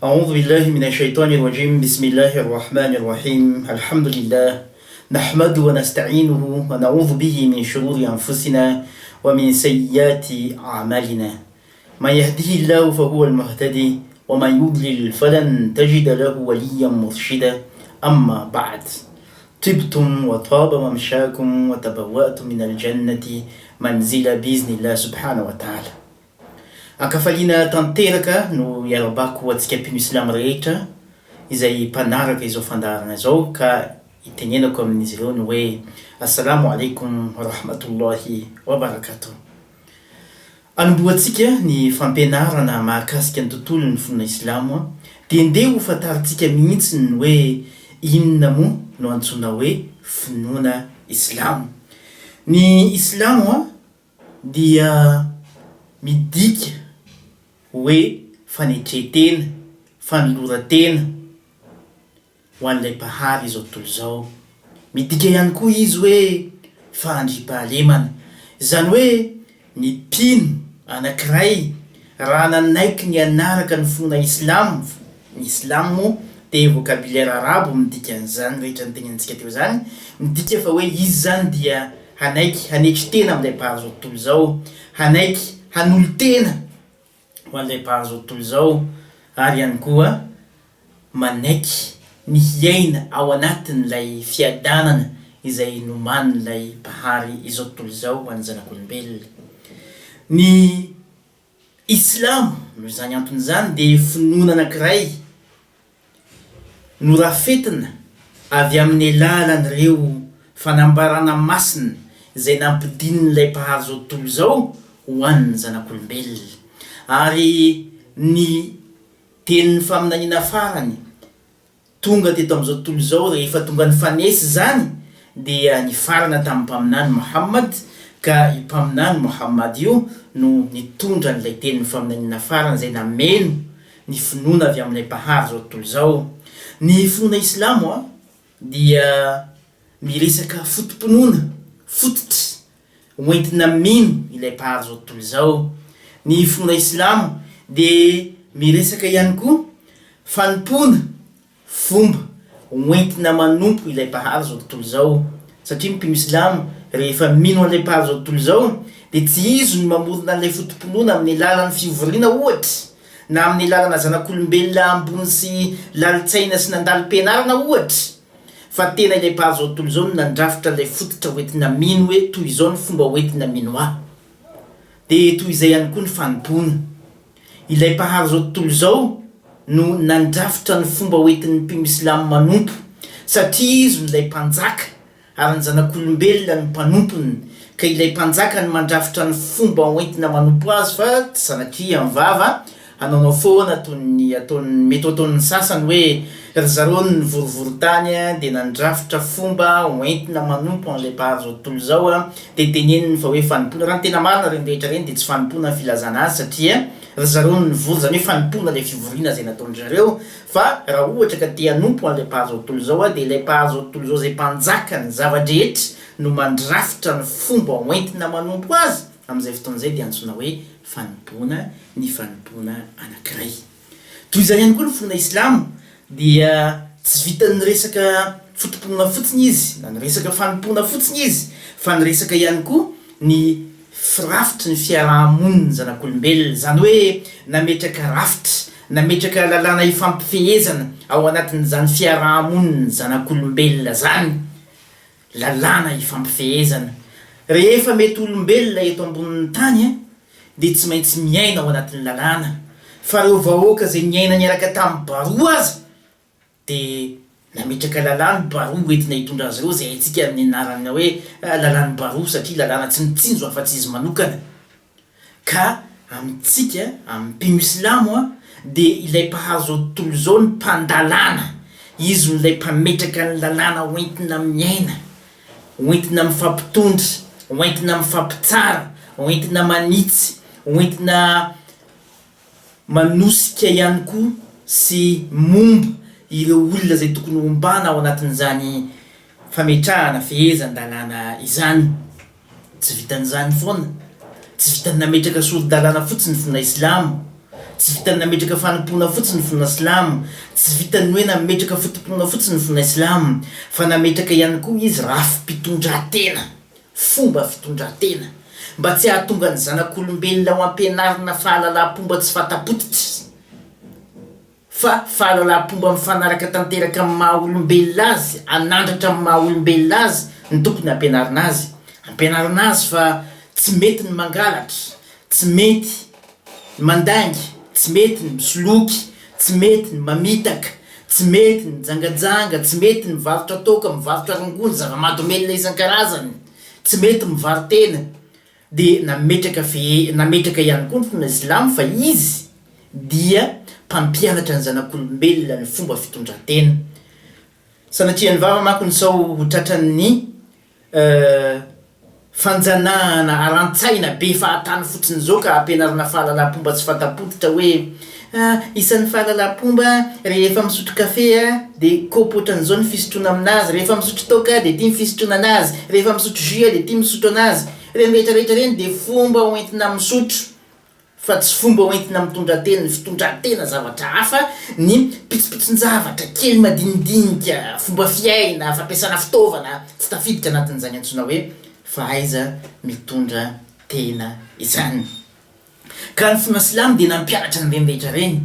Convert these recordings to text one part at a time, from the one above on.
أعوذ بالله من الشيطان الرجيم بسم الله الرحمن الرحيم الحمد لله نحمده ونستعينه ونعوذ به من شرور أنفسنا ومن سيئات أعمالنا من يهده الله فهو المهتدي ومن يضلل فلن تجد له وليا مرشدا أما بعد طبتم وطاب ممشاكم وتبوأتم من الجنة منزلا بإذن الله سبحانه وتعالى. Ankafaliana tanteraka no iarabako atsika mpino silamo rehetra izay mpanaraka izao fandarana zao ka itenenako amin'izy ireo no hoe assalamu alaikum warahmatullahi wabarakatuh. Anomboatsika ny fampianarana mahakasika ny tontolo ny finoana islamo dia ndeha ho fantaritsika mihitsy ny hoe inona moa no antsoina hoe finoana islamo. Ny islamo dia midika hoe fanetretena, fanolora-tena ho an'ilay mpahary izao tontolo izao. Midika ihany koa izy hoe fandriampahalemana, izany hoe ny mpino anankiray raha nanaiky ny anaraka ny finoana islamo. Ny islamo moa dia vocabulaire arabo midika an'izany rehetra ny tenenintsika teo zany, midika fa hoe izy zany dia hanaiky hanetri-tena amin'ilay mpahary izao tontolo izao, hanaiky hanolo-tena ho an'ilay mpahary izao tontolo izao, ary ihany koa manaiky ny hiaina ao anatin'ilay fiadanana izay nomanin'ilay mpahary izao tontolo izao ho an'ny zanak'olombelona. Ny islamo no izany antony izany dia finoana anankiray norafetina avy amin'ny alalan'ireo fanambarana masina izay nampidin'ilay mpahary izao tontolo izao ho an'ny zanak'olombelona. Ary ny tenin'ny faminaniana farany tonga teto amin'izao tontolo izao rehefa tonga ny fanesy zany dia ny farana tamin'ny mpaminany Muhammad, ka i mpaminany Muhammad io no nitondra n'ilay tenin'ny faminaniana farany izay nameno ny finoana avy amin'ilay mpahary izao tontolo izao. Ny finoana islamo dia miresaka fotom-pinoana, fototra hoentina mino ilay mpahary izao tontolo izao. Ny finoana islamo dia miresaka ihany koa fanompoana fomba hoentina manompo ilay mpahary izao tontolo izao, satria mpino islamo rehefa mino an'ilay mpahary izao tontolo izao dia tsy izy no mamorona an'ilay fotom-pinoana amin'ny alalan'ny fivoriana ohatra, na amin'ny alalana zanak'olombelona ambony sy lalitsaina sy nandalo-pianarana ohatra, fa tena ilay mpahary izao tontolo izao no nandrafitra ilay fototra hoentina mino hoe toy izao ny fomba hoentina mino ahy. Dia toy izay ihany koa ny fanompoana. Ilay mpahary izao tontolo izao no nandrafitra ny fomba hoentin'ny mpino islamo manompo, satria izy nilay mpanjaka ary ny zanak'olombelona ny mpanompony, ka ilay mpanjaka ny mandrafitra ny fomba hoentina manompo azy, fa tsy sanatria mivava hanaonao foana ataony mety ataon'ny sasany hoe ry zareo ny vorovorotany dia nandrafitra fomba hoentina manompo an'ilay mpahary izao tontolo izao dia teneniny fa hoe fanompoana. Raha ny tena marina reny rehetra reny dia tsy fanompoana filazana azy, satria ry zareo ny vory, zany hoe fanompoana ilay fivoriana izay nataon'ny zareo. Fa raha ohatra ka te hanompo an'ilay mpahary izao tontolo izao dia ilay mpahary izao tontolo izao izay mpanjaka ny zavadrehetra no mandrafitra ny fomba hoentina manompo azy, amin'izay fotoan'izay dia antsoina hoe fanompoana, ny fanompoana anankiray. Toy izany ihany koa ny finoana islamo dia tsy vitan'ny resaka fotom-pinoana fotsiny izy, na ny resaka fanompoana fotsiny izy, fa ny resaka ihany koa ny firafitry ny fiarahamoniny zanak'olombelona, zany hoe nametraka rafitra, nametraka lalàna ifampifehezana ao anatin'izany fiarahamoniny zanak'olombelona zany, lalàna ifampifehezana. Rehefa mety olombelona eto ambonin'ny tany dia tsy maintsy miaina ao anatin'ny lalàna, fa reo vahoaka izay miaina niaraka tamin'ny baroa azy dia nametraka lalàny baroa hoentina hitondra azy ireo, izay haintsika amin'ny anarana hoe lalàny baroa, satria lalàna tsy mitsinjo afa-tsy izy manokana. Ka amintsika amin'ny mpino islamo dia ilay mpahary izao tontolo izao ny mpandalàna, izy nilay mpametraka ny lalàna hoentina miaina, hoentina mifampitondra, hoentina mifampitsara, hoentina manitsy, hoentina manosika ihany koa sy momba ireo olona izay tokony hombana ao anatin'izany fametrahana fehezan-dalàna izany. Tsy vitan'izany foana, tsy vitany nametraka solon-dalàna fotsiny finoana islamo, tsy vitany nametraka fanompona fotsiny finoana silamo, tsy vitany hoe nametraka fotompona fotsiny finoana islamo, fa nametraka ihany koa izy rafim-pitondran-tena, fomba fitondran-tena mba tsy hahatonga ny zanak'olombelona ho ampianarina fahalalam-pomba tsy fatapotitra, fa fahalalam-pomba mifanaraka tanteraka amin'ny maha olombelona azy, anandratra amin'ny maha olombelona azy ny tompony ampianarina azy fa tsy mety ny mangalatra, tsy mety ny mandangy, tsy mety ny misoloky, tsy mety ny mamitaka, tsy mety ny jangajanga, tsy mety ny mivarotra toka, mivarotra rongony, zava-mahadomelona isan-karazany, tsy mety mivarotena. De nametraka ihany koa ny finoana islamo fa izy dia mpampianatra ny zanak'olombelona ny fomba fitondran-tena. Sanatria ny vava manko ny sao tratran'ny fanjanahana arantsaina be fahatany fotsiny zao ka ampianarana fahalalam-pomba tsy fatapotitra hoe isan'ny fahalalam-pomba rehefa misotro kafe de kaopy ohatran'izao ny fisotroana aminazy, rehefa misotro toka de tia ny fisotroana anazy, rehefa misotro jus de tia misotro anazy. Reny rehetrarehetra reny de fomba hoentina misotro fa tsy fomba hoentina mitondra-tena. Ny fitondran-tena zavatra hafa, ny pitsopitson-javatra kely madinidinika, fomba fiaina, fampiasana fitaovana tsy tafiditra anatin'izany antsoina hoe fahaiza mitondra tena izany. Ka ny finoana silamo dia nampianatra ny rehetra reny,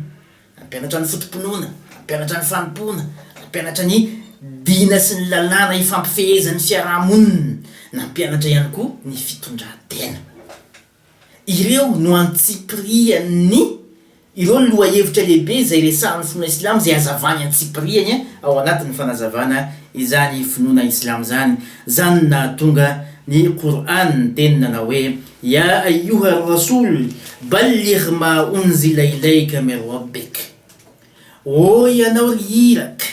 nampianatra ny fotom-pinoana, nampianatra ny fanompoana, nampianatra ny dina sy ny lalàna ifampifehezan'ny fiarahamonina, nampianatra ihany koa ny fitondran-tena. Ireo no antsipiriany ireo loha hevitra lehibe izay resahan'ny finoana islamo izay hazavany antsipiriany ao anatin'ny fanazavana izany finoana islamo zany. Zany nahatonga ny Qur'an tenina hoe ya ayyuha rasul balligh ma unzila ilayka min rabbik. O ianao iraka,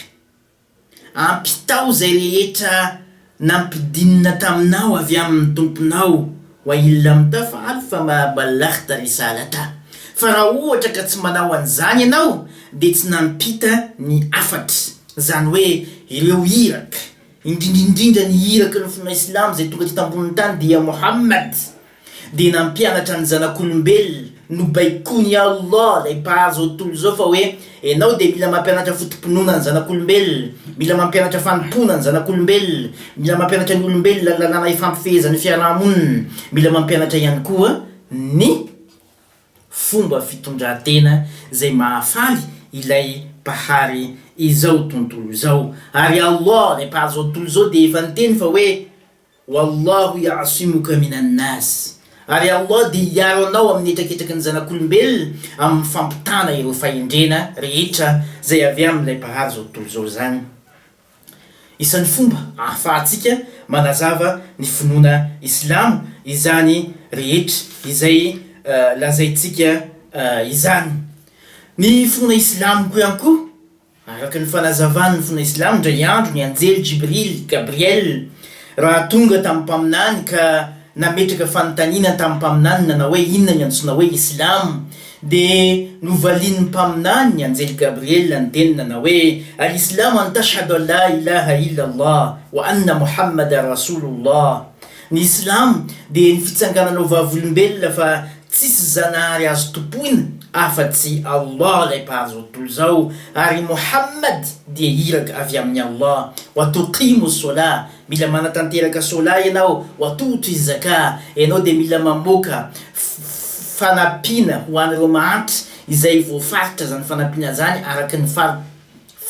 ampitao zay rehetra nampidinina taminao avy amin'ny tomponao, wa illam taf'al fama ballaghta risalata. Fa raha ohatra ka tsy manao an'izany ianao de tsy nampita ny afatra, zany hoe ireo iraka, indrindrindrindra ny iraka ny finoana islamo zay tonga ty tambonin'ny tany dia Muhammad, de nampianatra ny zanak'olombelona nobaikony Allah lay mpahazo tontolo zao fa hoe enao de mila mampianatra fotom-pinoana ny zanak'olombelona, mila mampianatra fanompona ny zanak'olombelona, mila mampianatra ny olombelona lalàna ifampifehezan'ny fiarahamonina, mila mampianatra ihany koa ny fomba fitondran-tena zay mahafaly ilay mpahary izao tontolo zao. Ary Allah lay mpahazo tontolo zao de efa niteny fa hoe wallahu ya'simuka minan nas. Ary Allah dia hiaro anao amin'ny etraketraky ny zanak'olombelona amin'ny fampitana ireo fahendrena rehetra zay avy amin'ilay mpahary zao tontolo zao zany. Isan'ny fomba ahafahantsika manazava ny finoana islamo izany rehetra izay lazaitsika izany. Ny finoana islamo koa ihany koa, araka ny fanazavany ny finoana islamo, ndray andro ny anjely Jibril, Gabriel raha tonga tamin'ny mpaminany ka nametraka fanontaniana tamin'ny mpaminany nanao hoe inona ny antsoina hoe islamo, de novalian'ny mpaminany ny anjely Gabriel ny teny nanao hoe al-islamu an tashhadu an la ilaha illa Allah wa anna Muhammadan rasulullah. Ny islamo de ny fitsangananao vavolombelona fa tsisy zanahary azo topoina afa-tsy Allah lay mpahazo tontolo zao, ary Muhammad dia iraka avy amin'ny Allah. Wa tuqimu sola, mila manatanteraka sola ianao, wa tuti zaka, ianao de mila mamoaka fanampiana ho an'ireo mahantra izay voafaritra zany fanampiana zany araka ny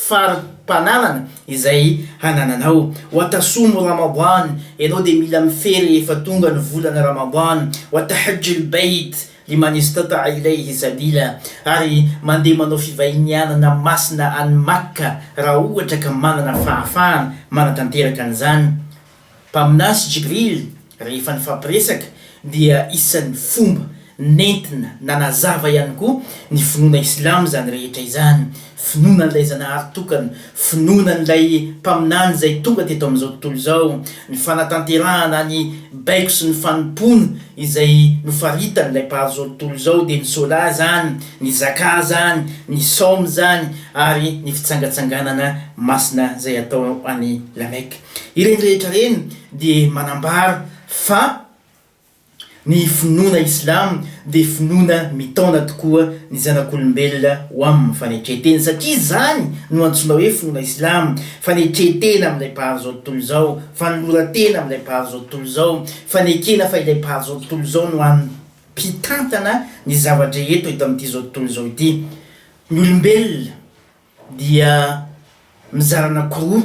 farim-pananana izay hanananao. Wa tasumu Ramadan, ianao de mila mifery efa tonga ny volana Ramadan. Wa tahajjul bait liman istata'a ilayhi sabila, ary mandeha manao fivahinianana masina any Makka raha ohatra ka manana fahafahana manatanteraka an'izany. Mpaminasy Jibril rehefa nifampiresaka dia isan'ny fomba nentina nanazava ihany koa ny finoana islamo zany rehetra izany. Finoana n'ilay zanahary tokana, finoana n'ilay mpaminany zay tonga teto amin'izao tontolo zao, ny fanatanterahana ny baiko sy ny fanompona izay nofaritan'ilay mpahazo tontolo zao, de ny sola zany, ny zaka zany, ny saomy zany, ary ny fitsangatsanganana masina zay atao any Lameka. Ireny rehetra reny de manambara fa ny finoana islam de finoana mitona tokoa ny zanak'olombelona ho amin'ny fanetretena satria zany no antsoina hoe finoana islam fanetretena amin'ilay mpahary zao tontolo zao fanoloratena amin'ilay mpahary zao tontolo zao fanekena fa ilay mpahary zao tontolo zao no ampitantana ny zavatra eto eto amin'ity zao tontolo zao ity ny olombelona dia mizarana koroa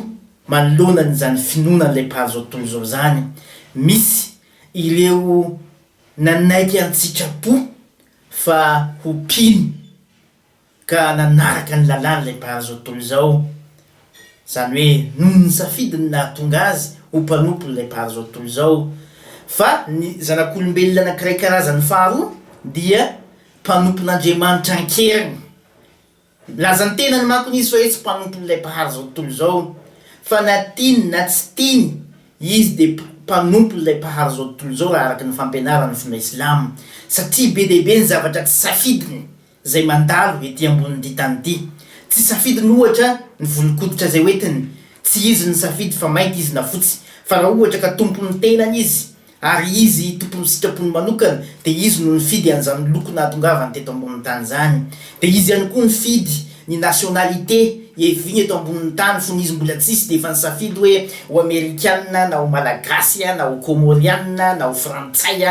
manoloana zany finoana n'ilay mpahary zao tontolo zao zany misy ireo nanaiky an-tsitrapo fa ho pino ka nanaraka ny lalàn'ilay mpahary zao tontolo zao zany hoe noho ny safidiny nahatonga azy ho mpanompo n'ilay mpahary zao tontolo zao fa ny zanak'olombelona anankiray karazany faharoa dia mpanompon'Andriamanitra ankeriny lazany tenany manko n'izy fa hoe tsy mpanompo n'ilay mpahary zao tontolo zao fa na tiany na tsy tiany izy de mpanompo n'ilay mpahary zao tontolo zao raha araky ny fampianarany finoana islam satria be dehibe ny zavatra tsy safidiny zay mandalo ety ambonin'ity tany ity tsy safidiny ohatra ny volonkoditra zay hoentiny tsy izy ny safidy fa mainty izy na fotsy fa raha ohatra ka tompony tenany izy ary izy tompony sitrapony manokana de izy no nifidy an'izany loko nahatongavany teto ambonin'ny tany zany de izy ihany koa nifidy ny nationalité evigny eto ambonin'ny tany fony izy mbola tsisy de efa nisafidy hoe ho amerikanina na ho malagasy na ho komorianina na ho frantsay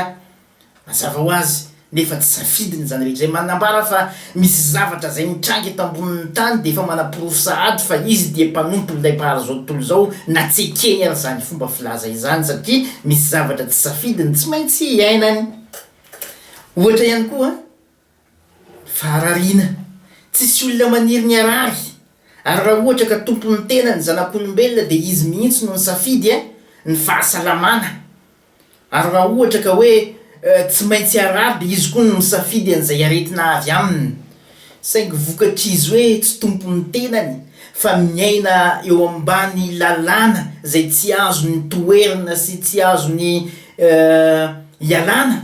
mazava ho azy nefa tsy safidiny zany rehetra zay manambara fa misy zavatra zay mitrangy eto ambonin'ny tany de efa manaporofo sahady fa izy de mpanompo n'ilay mpahary zao tontolo zao na tsy ekeny ary zany fomba filaza izany satria misy zavatra tsy safidiny tsy maintsy iainany ohatra ihany koa fararina tsisy olona maniry ny arary ary raha ohatra ka tompony tena ny zanak'olombelona de izy mihitsy no ny safidy ny fahasalamana ary raha ohatra ka hoe tsy maintsy arary de izy koa no misafidy an'izay aretina avy aminy saingy vokatr'izy hoe tsy tompony tenany fa miaina eo ambany lalàna zay tsy azo ny toerina sy tsy azo ny ialana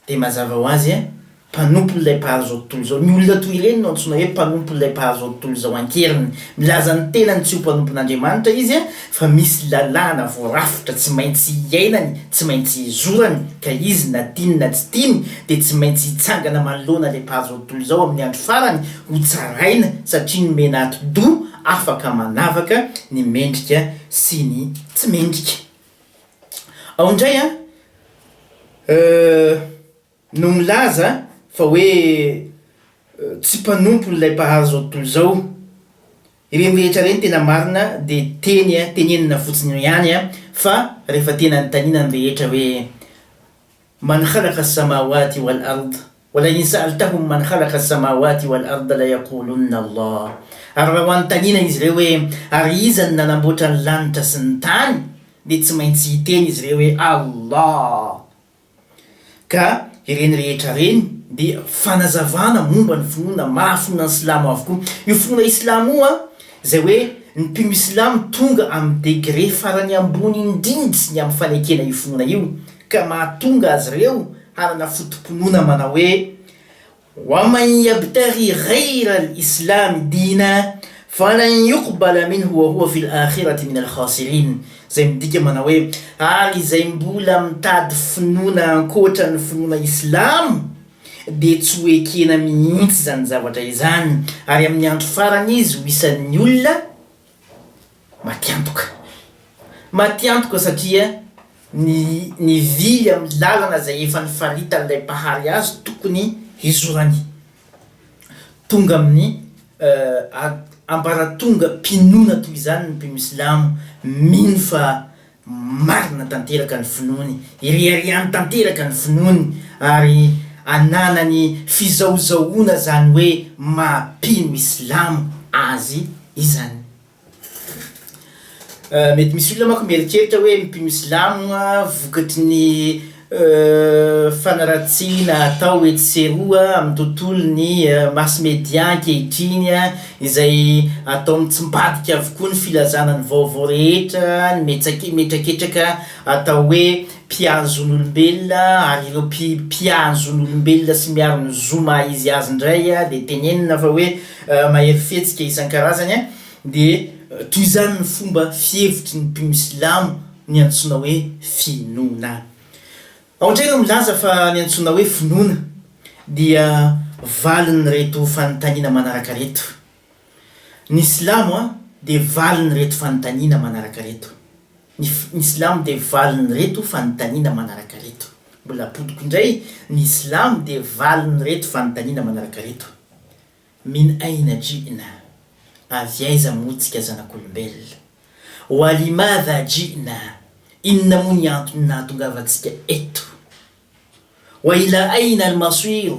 de mazava ho azy mpanompo n'ilay mpahary zao tontolo zao ny olona toy ireny no antsoina hoe mpanompo n'ilay mpahary zao tontolo zao ankeriny milaza ny tenany tsy ho mpanompon'Andriamanitra izy fa misy lalàna voarafitra tsy maintsy iainany tsy maintsy izorany ka izy na tiany na tsy tiany de tsy maintsy hitsangana manoloana ilay mpahary zao tontolo zao amin'ny andro farany ho tsaraina satria ny mena ato-do afaka manavaka ny mendrika sy ny tsy mendrika ao indray no milaza fa hoe tsy mpanompo n'ilay mpahary zao tontolo zao ireny rehetra reny tena marina de tenenina fotsiny ihany fa rehefa tena nytanina ny rehetra hoe man khalaqa as-samawati wal ard wala in sa'altahum man khalaqa as-samawati wal ard la yaqulunna Allah ary raha hoantanina izy ireo hoe ary iza ny nanamboatra ny lanitra sy ny tany de tsy maintsy hiteny izy ireo hoe Allah ka ireny rehetra reny de fanazavana momba ny finoana mahafinona ny silamo avokoa io finoana islamo io zay hoe ny mpino islamo tonga amin'ny degré farany ambony indrindry ny amin'ny fanekena io finoana io ka mahatonga azy ireo hanana fotomponona manao hoe wa man yabtaghi ghayra al-islam dina falan yuqbala minhu wa huwa fil akhirati min al-khasirin zay midika manao hoe ary izay mbola mitady finoana ankoatra ny finoana islam de tsy ho ekena mihitsy zany zavatra izany ary amin'ny andro farany izy ho isan'ny olona matiantoka satria ny vily amin'ny lalana zay efa nifarita n'ilay mpahary azy tokony izorany tonga amin'ny ambaratonga mpinoana toy izany ny mpino islamo mino fa marina tanteraka ny finoany iriariany tanteraka ny finoany ary ananany fizauzaoana zany hoe mampino islamo azy izany mety misy olona manko mieritreritra hoe mpino islamo vokatry ny fanaratsiana atao etseroa amin'ny tontolo ny mass media ankehitriny izay atao mitsimbadika avokoa ny filazana ny vaovao rehetra ny metraketraka atao hoe mpianzon'olombelona ary ireo mpianzon'olombelona sy miaro ny zoma izy azy indray de tenenina fa hoe mahery fetsika isan-karazany de toy izany ny fomba fievitry ny mpino islamo ny antsoina hoe finoana aondrano milaza fa niantsona hoe finoana dia valiny reto fanontaniana manaraka reto. Ny Islamo de valiny reto fanontaniana manaraka reto. Ny Islamo de valiny reto fanontaniana manaraka reto. Mbola apodiko indray, ny Islamo de valiny reto fanontaniana manaraka reto. Min aina ji'na, avy aiza motsika zanak'olombelona. Wa limadha ji'na, inona moa ny antony nahatongavatsika eto. Wa ila aina al-masir,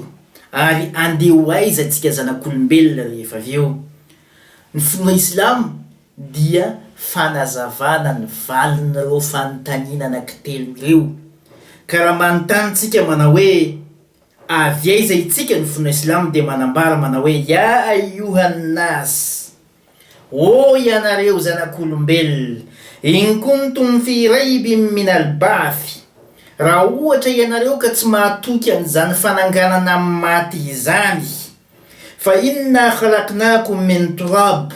ary andeha ho aiza antsika zanak'olombelona rehefa avy eo. Ny finoana Islamo dia fanazavana ny valin'ireo fanontaniana anankitelo ireo. Ka raha manontanytsika manao hoe avy aiza itsika, ny finoana Islamo dia manambara manao hoe ya ayyuhan nas, o ianareo zanak'olombelona, in kuntum fi raibin min al-ba'th, raha ohatra ianareo ka tsy mahatoky an'izany fananganana maty izany, fa inna khalaqnakum min turab,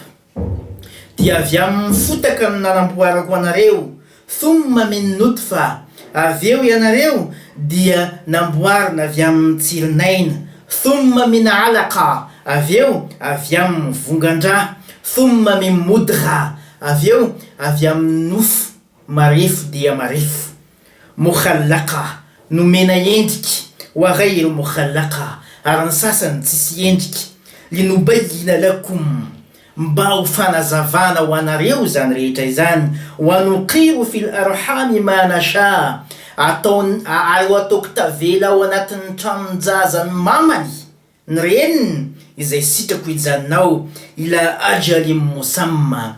dia avy amin'ny fotaka no nanamboarako anareo, thumma min nutfa, avy eo ianareo dia namboarina avy amin'ny tsirinaina, thumma min alaqa, avy eo avy amin'ny vongan-drà, thumma min mudgha, avy eo avy amin'ny nofo marefo dia marefo, mukhallaqa, nomena endriky, wa ghayru mukhallaqa, ary ny sasany tsisy endriky, linubayyina lakum, mba ho fanazavana ho anareo zany rehetra izany, wa nuqiru fil arhami ma nasha, ataoko tavela ao anatin'ny tranon-jazany mamany ny reniny izay sitrako ijanonao, ila ajali musamma,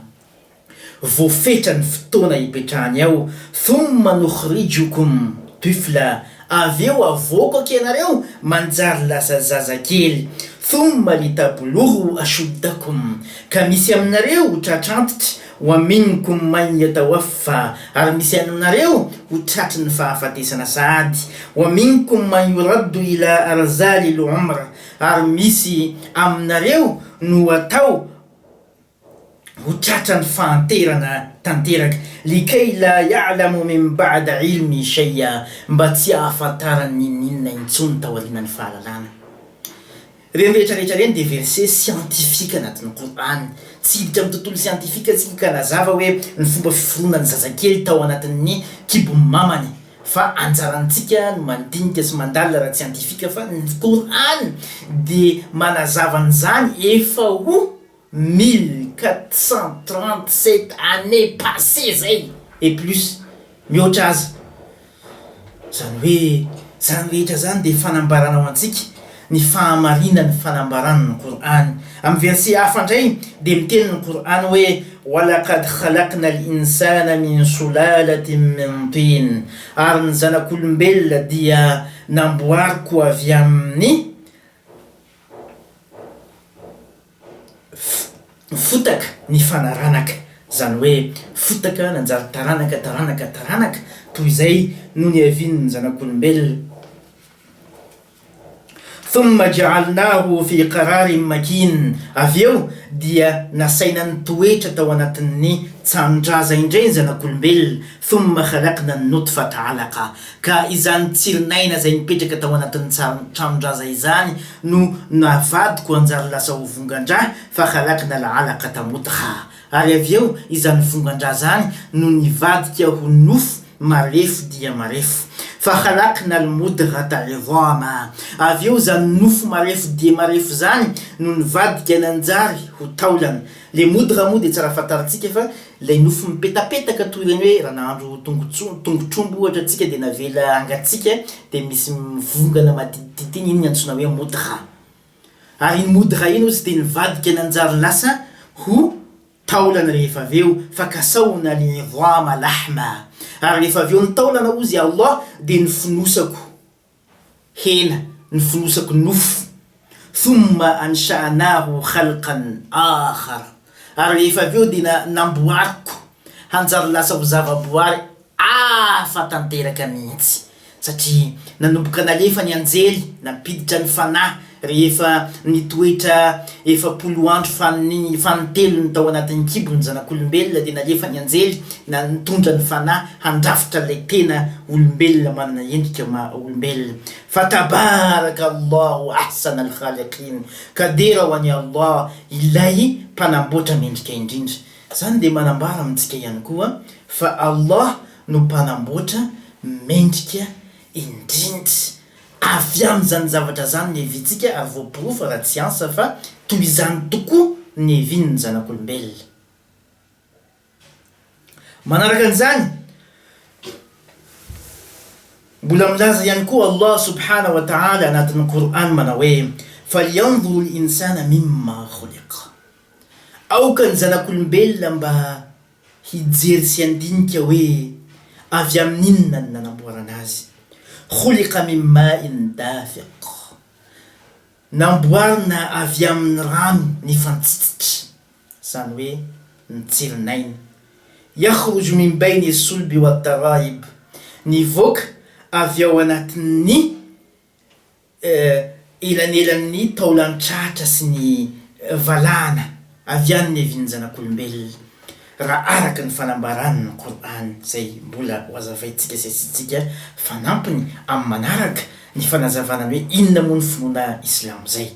voafetra ny fotoana ipetrahany ao, thumma nukhrijukum tifla, avy eo avoakako ianareo manjary lasa zazakely, thumma litabluhu ashuddakum, ka misy aminareo ho tratrantitra, wa minkum man yatawaffa, ary misy aminareo ho tratry ny fahafatesana sady, wa minkum man yuraddu ila arzali al-umr, ary misy aminareo no atao ho tratra ny fahanterana tanteraka, likay la ya'lamu min ba'da ilmi shay'a, mba tsy ahafantarany ninina intsony tao aorianany fahalalana. Reny rehetrarehetra reny de verset scientifique anatin'ny Korany, tsy hiditra amin'ny tontolo scientifique tsika ka nazava hoe ny fomba fiforonan'ny zazakely tao anatin'ny kibon'ny mamany, fa anjarantsika no mandinika sy mandalina raha scientifique, fa ny Korany de manazava an'izany efa ho 1437 années passées zay et plus, mihoatra azy. Zany hoe zany rehetra zany de fanambarana ho antsika ny fahamarina ny fanambarana ny Korany. Amin'ny verset hafa indray de miteny ny Korany hoe walaqad khalaqna al-insana min sulalatin min tin, ary ny zanak'olombelona dia namboariko avy amin'ny fotaka ny fanaranaka, zany hoe fotaka nanjary taranaka toy izay no niavin'ny zanak'olombelona. Thumma ja'alnahu fi qararin makin, avy eo dia nasaina ny toetra tao anatin'ny tsanon-draza indray ny zanak'olombelona. Thumma khalaqna an-nutfata 'alaqa, ka izany tsirinaina zay mipetraka tao anatin'ny tsanon-draza izany no navadiko anjary lasa ho vongan-drà, fa khalaqna al-'alaqata mudgha, ary avy eo izany vongan-drà zany no nivadika ho nofo marefo dia marefo, fa khalaqna al-mudghata 'idhama, avy eo zany nofo marefo dia marefo zany no nivadika nanjary ho taolana. Le mudgha moa de tsara fantarintsika fa le nofo mipetapetaka toy ireny hoe raha nahandro tongotrombo ohatra tsika de navela angatsika de misy mivongana matititiny, iny antsona hoe mudgha. Ary iny mudgha iny ozy de nivadika nanjary lasa ho taolana rehefa avy eo, fa kasawna al-'idhama lahma, ary rehefa avy eo ny taolana ozy Allah de nifinosako hena, nifinosako nofo, thumma ansha'nahu khalqan akhar, ary rehefa avy eo de namboariko hanjary lasa ho zavaboary hafa tanteraka mihitsy, satria nanomboka nalefa ny anjely nampiditra ny fanahy rehefa nitoetra 7 andro fanitelo ny tao anatin'ny kibony zanak'olombelona de nalefa ny anjely na nitondra ny fanahy handrafitra lay tena olombelona manana endrika olombelona. Fatabaraka Allahu ahsana al-khaliqin, kadera ho any Allah ilay mpanamboatra mendrika indrindra. Zany de manambara amintsika ihany koa fa Allah no mpanamboatra mendrika indrindra. Avy amin'izany zavatra zany ny hevintsika ary voaporofa raha tsy ansa fa toy izany tokoa ny hevin'ny zanak'olombelona. Manaraka an'izany mbola milaza ihany koa Allah subhanahu wa ta'ala anatin'ny Qur'an manao hoe falyanzuru al-insana mimma khuliqa. Aoka ny zanak'olombelona mba hijery sy handinika hoe avy amin'inona ny nanamboarana azy. Khuliqa min ma'in dafiq, namboarina avy amin'ny rano ny fantsitsitra, zany hoe ny tsirinaina. Yakhruju min bayni sulbi wa taraib, nivoaka avy ao anatin'ny elanelan'ny taolan-tratra sy ny valana, avy any ny hevin'ny zanak'olombelona raha araka ny fanambaran'ny Qur'an zay mbola hoazavaitsika sy asitsika fanampiny amin'ny manaraka ny fanazavana hoe inona moa ny finoana Islam zay.